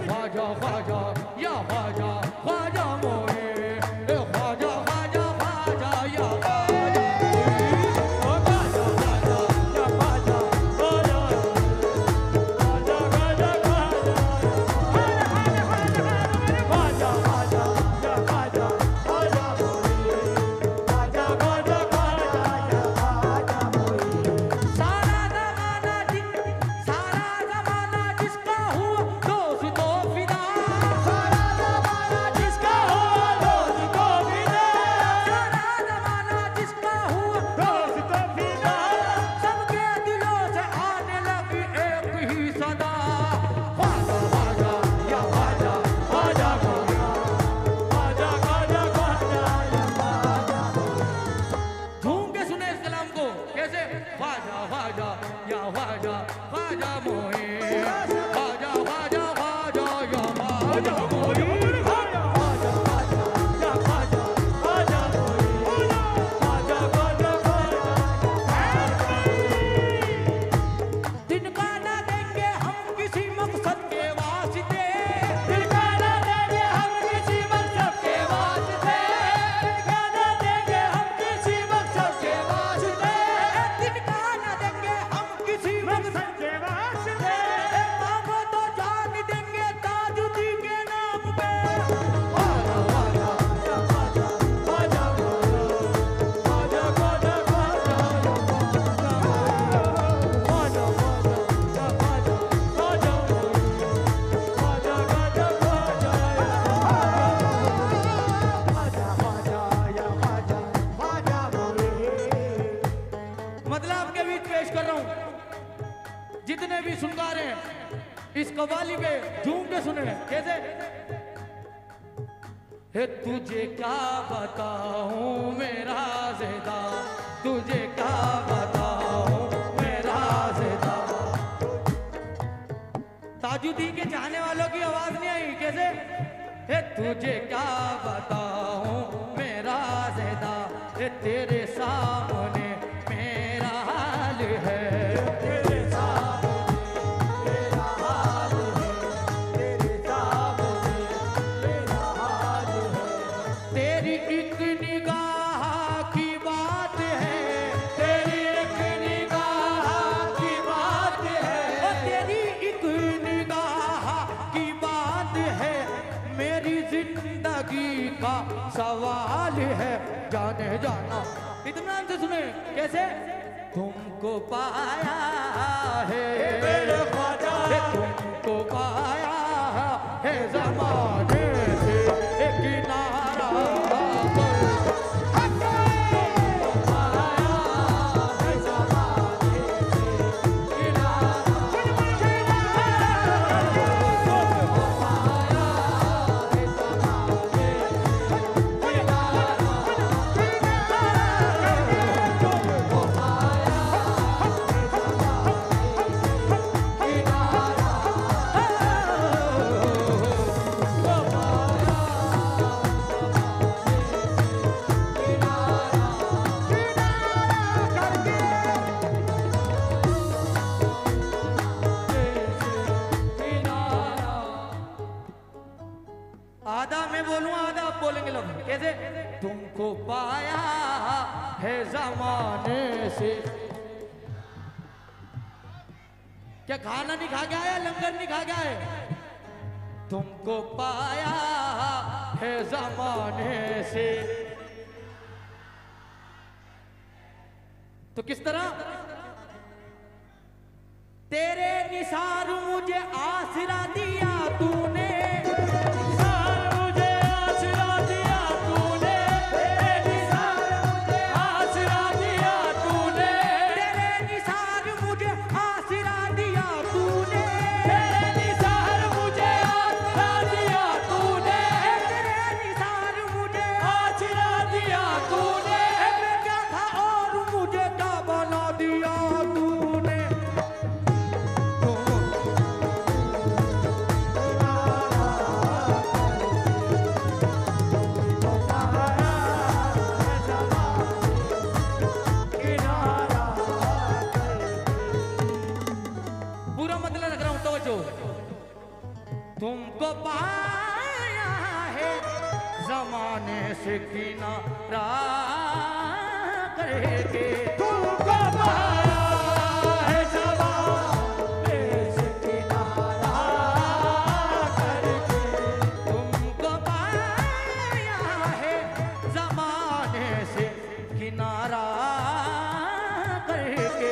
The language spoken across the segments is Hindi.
ख्वाजा ख्वाजा या ख्वाजा ख्वाजा मोए, ख्वाजा ख्वाजा ख्वाजा या ख्वाजा, ख्वाजा ख्वाजा या ख्वाजा ख्वाजा, ख्वाजा ख्वाजा ख्वाजा, ख्वाजा ख्वाजा या ख्वाजा ख्वाजा मोए, ख्वाजा ख्वाजा ख्वाजा या ख्वाजा मोए। सारा जमाना जिसका हुआ दोस्त तो फिदा, सारा जमाना जिसका हुआ दोस्त तो फिदा, सारा जमाना जिसका हुआ दोस्त तो फिदा, सबके दिलों से आने लगी एक ही सदा, ख्वाजा ख्वाजा या ख्वाजा ख्वाजा ख्वाजा, ख्वाजा ख्वाजा ख्वाजा या ख्वाजा। झूम के सुने इस कलाम को कैसे, ख्वाजा ख्वाजा या ख्वाजा ख्वाजा मोए, ख्वाजा ख्वाजा ख्वाजा या ख्वाजा मोए, ख्वाजा ख्वाजा या ख्वाजा ख्वाजा मोए, ख्वाजा ख्वाजा ख्वाजा। तिनका ना देंगे हम किसी मकसद के वास्ते, तिनका ना देंगे हम किसी मकसद के वास्ते, तिनका ना देंगे हम किसी मकसद के वास्ते, तिनका ना देंगे हम किसी मकसद के वास्ते, मांगो तो जान देंगे ताजुद्दी के नाम पे, ख्वाजा ख्वाजा या ख्वाजा ख्वाजा मोए, ख्वाजा ख्वाजा ख्वाजा या ख्वाजा मोए, ख्वाजा ख्वाजा या ख्वाजा ख्वाजा मोए, ख्वाजा ख्वाजा ख्वाजा या ख्वाजा, ख्वाजा ख्वाजा या ख्वाजा ख्वाजा मोए। मतलब आपके बीच पेश कर रहा हूं, जितने भी सुनकार हैं इस कव्वाली पे झूम के सुने कैसे, है तुझे क्या बताऊं मेरा ज़िदा, तुझे क्या बताऊं मेरा ज़िदा। ताजुद्दीन के चाहने वालों की आवाज नहीं आई कैसे, है तुझे क्या बताऊं मेरा ज़िदा, है तेरे सामने मेरा हाल है, तेरे सामने मेरा हाल है, तेरे सामने मेरा हाल है, तेरी एक निगाह की बात है, तेरी एक निगाह की बात है, तेरी एक निगाह की बात है, मेरी जिंदगी का सवाल है, जाने जाना। इत्मीनान से सुने कैसे, तुमको पाया है मेरे ख्वाजा, तुमको पाया है ज़माने से एक किनारा पर, तुमको पाया है ज़माने से किनारा, तुमको पाया है ज़माने से किनारा, आधा मैं बोलूं आधा आप बोलेंगे लफ्ज कैसे, तुमको पाया है ज़माने से। क्या खाना नहीं खा गया है, लंगर नहीं खा गया है, तुमको पाया है ज़माने से। तो किस तरह, तेरे निसार मुझे आसरा दिया तूने, तुमको पाया है जमाने से किनारा करके, तुमको पाया है जमाने से किनारा करके, तुमको पाया है जमाने से किनारा करके,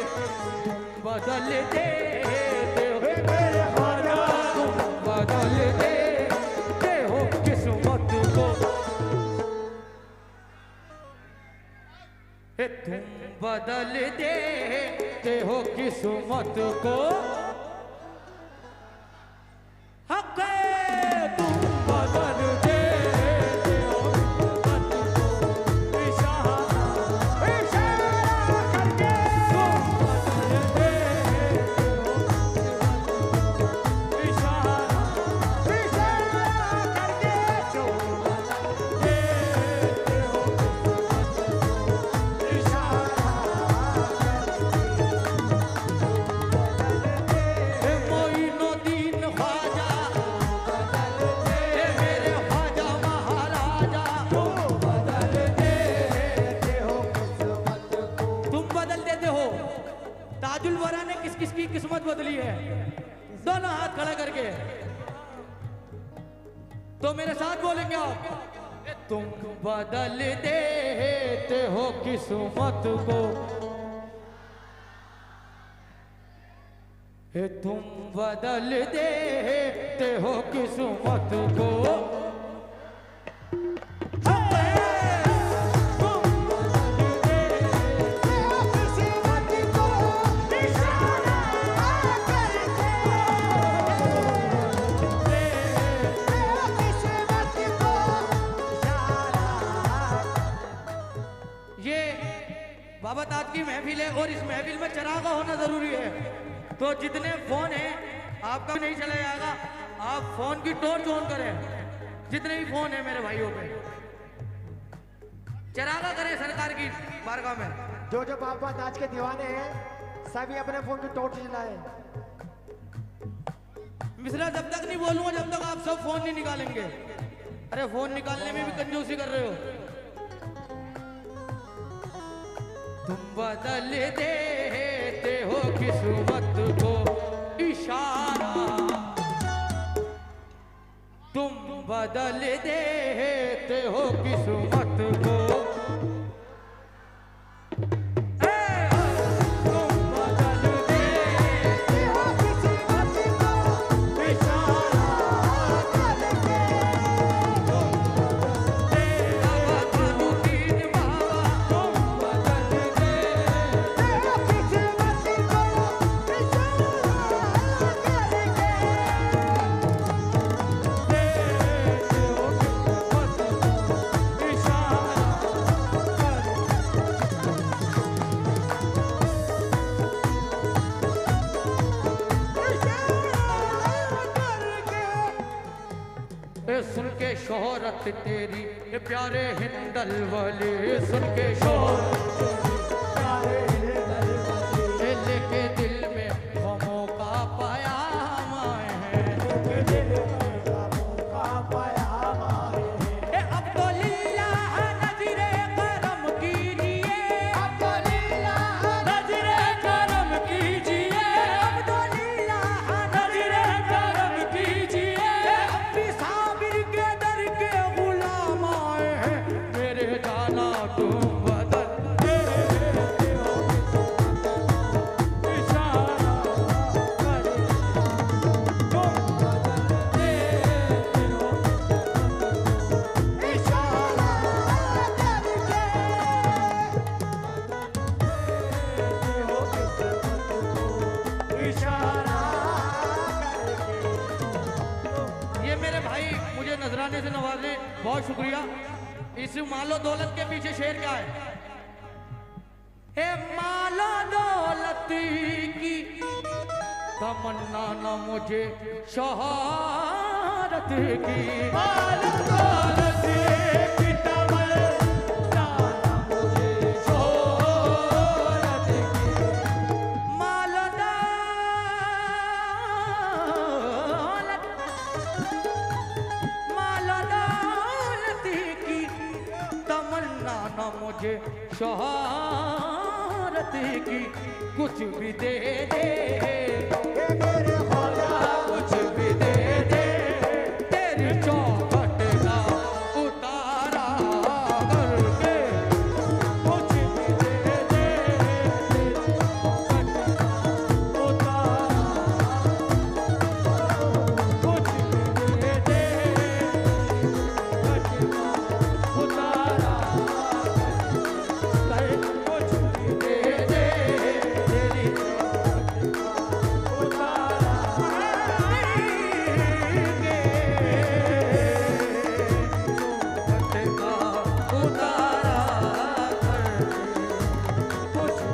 तुम बदल देते हो मेरे ख्वाजा, तुम बदल देते हो किस्मत को, तुम बदल देते हो किस्मत को, हक तुम बदल देते हो किस्मत को, इशारा इशारा करके तुम बदल देते हो किस्मत को, इशारा इशारा करके तुम बदल देते हो मोइनुद्दीन ख्वाजा मेरे ख्वाजा महाराजा, तुम बदल देते हो किस्मत को, तुम बदल देते हो। ताजुल वरा ने किस किस की किस्मत बदली है? दोनों हाथ खड़ा करके तो मेरे साथ बोलेंगे आप, तुम बदल देते हो किस्मत को, तुम बदल देते हो किस्मत को, तुम बदल देते हो किस्मत को, इशारा करके किस्मत को इशारा। ये बाबा ताज की महफिल है और इस महफिल में चरागा होना जरूरी है, तो जितने फोन है आपका नहीं चला जाएगा, आप फोन की टॉर्च ऑन करें, जितने भी फोन है मेरे भाइयों पे चरागा करें सरकार की बारगाह में। जो जो बाबा ताज के दीवाने हैं सभी अपने फोन की टॉर्च जलाएं। मिश्रा जब तक नहीं बोलूंगा जब तक आप सब फोन नहीं निकालेंगे। अरे फोन निकालने में भी कंजूसी कर रहे हो। तुम बदल देते हो किस्मत को, इशारा तुम बदल देते हो किस्मत को, तुम बदल देते हो किस्मत को, इशारा करके तुम बदल बाबा, तुम बदल देते हो किस्मत को, सुन के शोहरत तेरी ये प्यारे हिंदल वाले, सुन के शोहरत प्यारे हिंदल वाले, लेके दिल में गमों का पयाम आए हैं, लेके दिल में गमों का पयाम आए हैं। अब्दुल्लाह नजरे करम कीजिए, अब्दुल्लाह नजरे करम कीजिए, अब्दुल्लाह नजरे करम कीजिए, के दर के गुलाम आए हैं, मेरे जाना तुम बदल देते हो, इशारा कर तुम बदल देते हो, इशारा करके देते हो इशारा करके। ये मेरे भाई मुझे नजराने से नवाजे, बहुत शुक्रिया। इस मालो दौलत के पीछे शेर क्या है? हे मालो दौलत की तमन्ना न मुझे शोहरत की, मालो दौलत की तमन्ना न मुझे शोहरत की, मालो दौलत शोहरत की कुछ भी दे दे, मेरे ख्वाजा कुछ भी दे दे, तेरी चौखट का उतारा करके कुछ भी दे दे, तेरी चौखट का उतारा, कुछ भी दे दे, चौखट का उतारा, कुछ भी दे दे, तेरी चौखट का उतारा करेंगे, चौखट का उतारा करके कुछ भी दे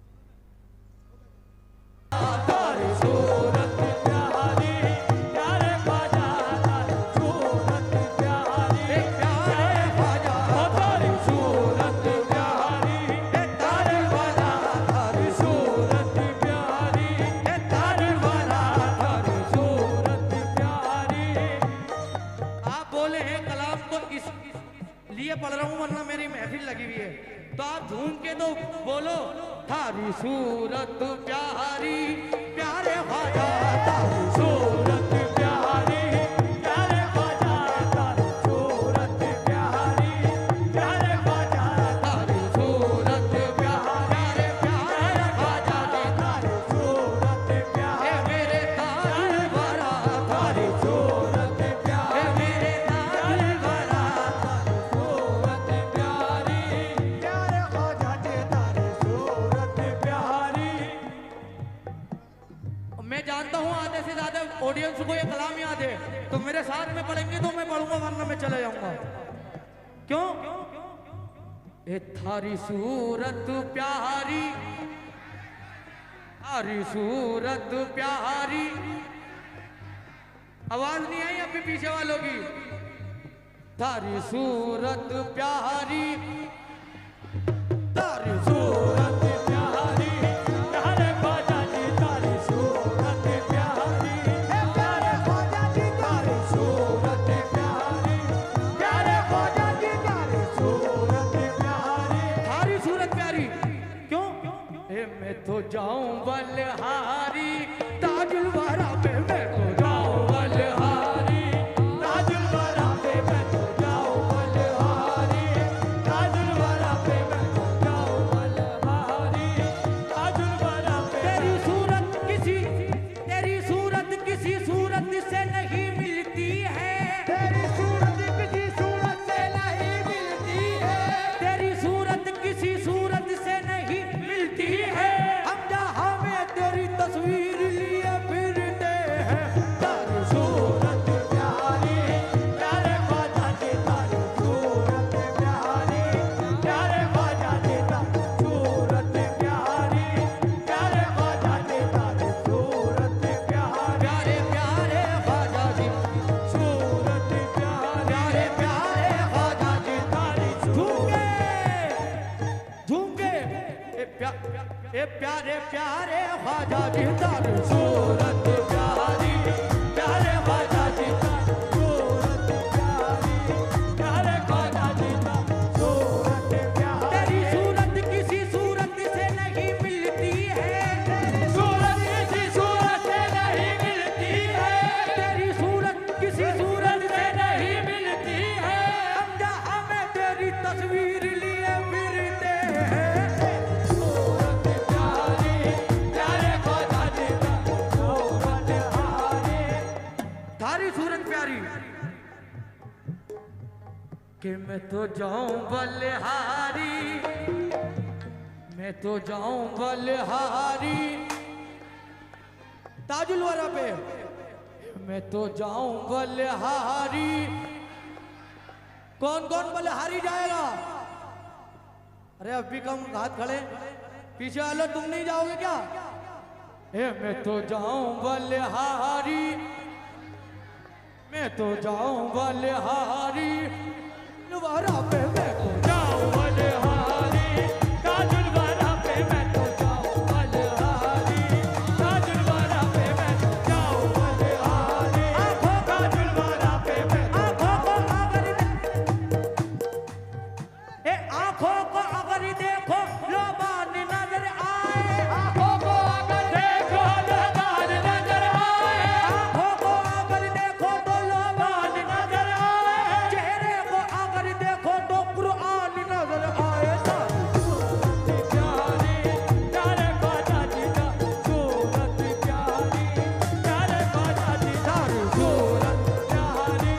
दे। तारी सूरत प्यारी, प्यारे ख्वाजा तारी सूरत प्यारी, प्यारे ख्वाजा तारी सूरत प्यारी, तारे वाला तारी सूरत प्यारी, तारे वाला तारी सूरत प्यारी। आप बोले हैं कलाम तो इस लिए पढ़ रहा हूँ वरना मेरी महफिल लगी हुई है, तो आप झूम के तो बोलो थारी सूरत प्यारी, प्यारे ख्वाजा थारी सूरत प्यारी, प्यारे ख्वाजा तारी सूरत प्यारी, प्यारे ख्वाजा थारी सूरत प्यारे प्यारे ख्वाजा तारी सूरत हे प्यारी, मेरे ताज वाला तारी सूरत हे प्यारी, मेरे ताज वाला सूरत प्यारी, प्यारे ख्वाजा तारी सूरत प्यारी। मैं जानता हूँ आधे से ज्यादा ऑडियंस को ये कलाम याद है, तो मेरे साथ में पढ़ेंगे तो मैं पढ़ूंगा वरना मैं चले जाऊंगा। क्यों? ए थारी सूरत प्यारी, थारी सूरत प्यारी, आवाज नहीं आई अभी पीछे वालों की। थारी सूरत प्यारी, थारी सूरत प्यारी, प्यारे ख्वाजा जी तारी सूरत प्यारी, प्यारे ख्वाजा जी तारी सूरत प्यारी, प्यारे ख्वाजा जी तारी सूरत प्यारी। थारी सूरत प्यारी। क्यों? ए मैं तो जाऊं बलहारी, ताजुल वारा पे मैं तो जाऊं बलहारी, ताजुल वारा पे मैं तो जाऊं बलहारी, ताजुल वारा पे मैं तो जाऊं बलहारी, ताजुल वारा पे तेरी सूरत किसी सूरत से नहीं मिलती है, तेरी सूरत किसी सूरत से नहीं मिलती है, तेरी सूरत किसी सूरत से नहीं मिलती है, हम जहाँ में तेरी तस्वीर लिए फिरते हैं। तारी सूरत प्यारी, प्यारे ख्वाजा जी तारी सूरत प्यारी, प्यारे ख्वाजा जी तारी सूरत प्यारी, प्यारे ख्वाजा जी तारी सूरत प्यारी, प्यारे प्यारे ख्वाजा जी, सूरत प्यारी, प्यारे प्यारे ख्वाजा जी, तारी झूमे झूमे ए प्यारे प्यारे ख्वाजा जी तारी सूरत प्यारी, प्यारे ख्वाजा जी तारी सूरत प्यारी, प्यारे ख्वाजा जी तारी सूरत प्यारी। तेरी सूरत किसी सूरत से नहीं मिलती है, सूरत किसी सूरत से नहीं मिलती है, तेरी सूरत किसी सूरत से नहीं मिलती है, हम जहाँ में तेरी तस्वीर लिए फिरते हैं। सूरत प्यारी, प्यारे ख्वाजा जी तारी सूरत प्यारी। थारी सूरत प्यारी कि मैं तो जाऊं बलिहारी, मैं तो जाऊं बलिहारी, ताजुल वारा पे मैं तो जाऊं बलिहारी। कौन कौन बलिहारी जाएगा? अरे अब भी कम हाथ खड़े, पीछे वालों तुम नहीं जाओगे क्या? मैं तो जाऊं बलिहारी, मैं तो जाऊं बलिहारी, वारा पे मैं तो जाऊं बलिहारी, ताजुल वारा पे मैं तो जाऊं बलिहारी, ताजुल वारा पे मैं तो जाऊं बलिहारी, ताजुल आंखों को अगर देखो लोबान नजर आए, आंखों को अगर देखो लोबान नजर आए, आंखों को अगर देखो तो लोबान नजर आए, चेहरे को अगर देखो तो कुरान नजर आए। प्यारी प्यारे ख्वाजा जी का सूरत प्यारी, प्यारे ख्वाजा जी का सूरत प्यारी,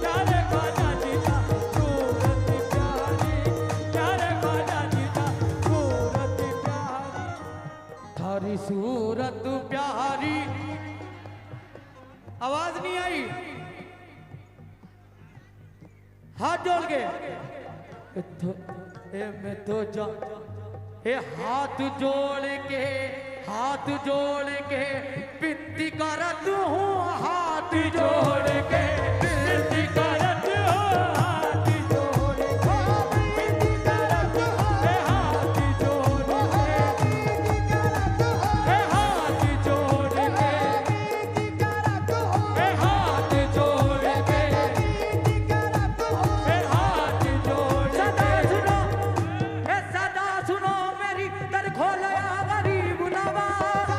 प्यारे ख्वाजा जी का सूरत प्यारी, प्यारे ख्वाजा जी का सूरत प्यारी, थारी सूरत प्यारी। आवाज नहीं आई, हाथ जोड़ के मैं तो जा हाथ जोड़ के विनती करत हूँ, हाथ जोड़ के विनती करत हो, हाथ जोड़ के विनती करत हो, हाथ जोड़ के हाथ जोड़ के हाथ जोड़ के हाथ जोड़ सदा सुनो, सदा सुनो मेरी दर खोलया गरीब नवाज।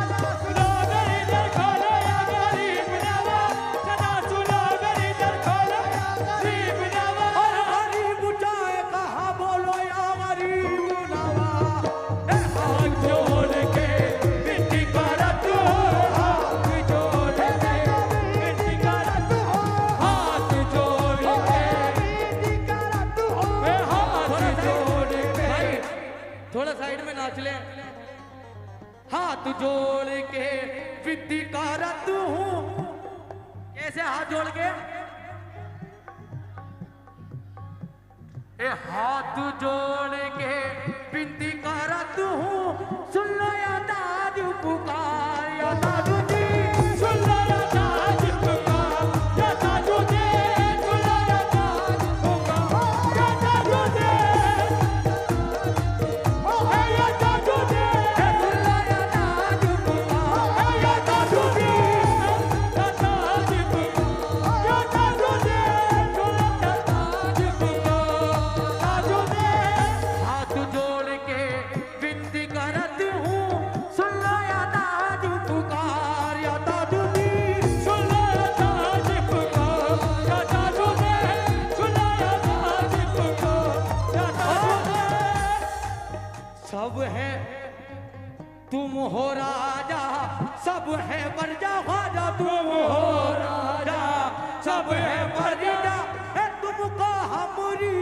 सुनो मेरी दर खोलो या गरीब नवाज, सदा सुनो मेरी दर खोलो या गरीब नवाज, और गरीब जाए कहाँ बोलो या गरीब नवाज। हाथ जोड़ के विनती करत हो, हाथ जोड़ के विनती करत हो, हाथ जोड़ के हाथ जोड़ के भाई थोड़ा साइड में नाच ले। हाथ जोड़ के विनती करत हूँ, कैसे हाथ जोड़ के? हाथ जोड़ के विनती करत हूँ, सुन लो या दाद पुकार या दादू जी। सुन लो या ताज पुकार, या ताजू दे, सुन लो या ताज पुकार, या ताजू दे, या ताजू दे, सुन लो या दाद पुकार, या ताजू दे, या ताज पुकार, या ताजू दे, सुन लो या ताज पुकार, ताजू दे, हाथ जोड़ के विनती करत हूँ, सुन लो या दाद पुकार या दादू जी। सुन लो या ताज पुकार, या ताजू दे, सुन लो या ताज पुकार, या ताजू दे। सब है तुम हो राजा, सब है प्रजा ख्वाजा तुम हो राजा, सब है प्रजा है तुमको हमरी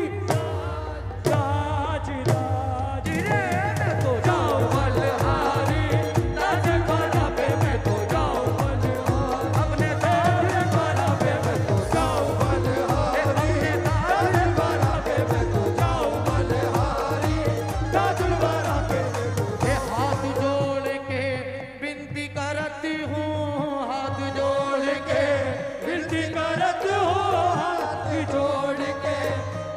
राज राज रे। मैं तो जाऊं बलहारी, ताज ख्वाजा पे मैं तो जाऊं बलहारी, अपने ताज ख्वाजा पे मैं तो जाऊं बलहारी, अपने ताज ख्वाजा पे मैं तो जाऊं बलहारी, ताज ख्वाजा पे हाथ जोड़ के विनती करती हूँ, हाथ जोड़ के विनती करत हो, हाथ जोड़ के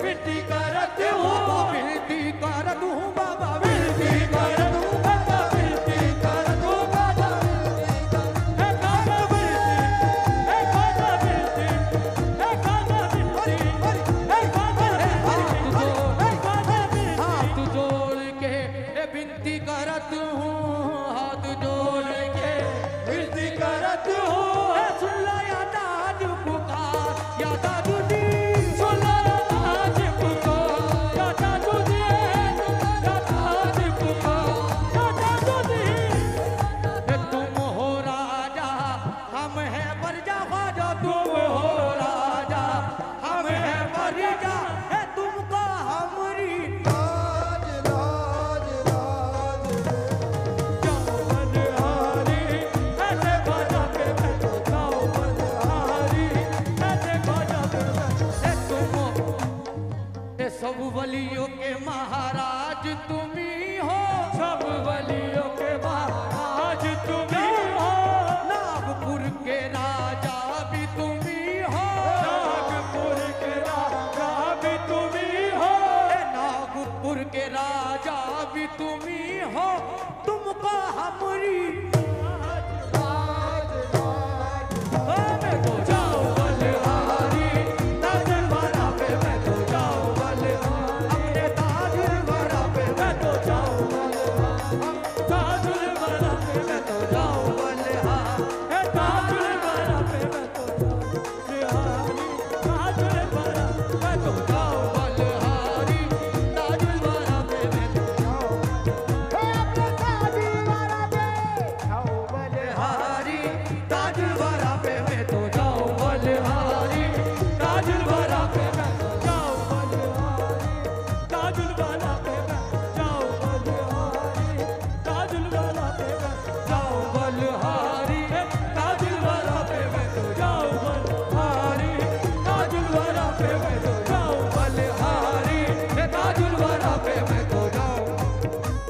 विनती करत हो, विनती करत हूँ बाबा, विनती करत हो बाबा, विनती करत हो बाबा, है खाजा विनती, है खाजा विनती, है खाजा विनती, है खाजा विनती, है खाजा विनती। हाथ जोड़ के विनती करत हूँ, हाथ जोड़ के विनती करत हो, सुन लो या दाद पुकार या दादू जी। सुन लो या ताज पुकार, या ताजू दे, या ताज पुकार, या ताजू दे। तुम हो राजा, हम है प्रजा ख्वाजा तुम हो राजा, हम है प्रजा है तुमको हमरी जाओ बलहारी, ऐसे ख्वाजा पे मैं तो जाऊं बलहारी, ऐसे ख्वाजा पे मैं तुम सब वलियों के महाराज तुम ही हो, सब वलियों के महाराज तुम ही हो, नागपुर के राजा भी तुम ही हो, नागपुर के राजा भी तुम ही हो, नागपुर के राजा भी तुम ही हो, तुमको हमरी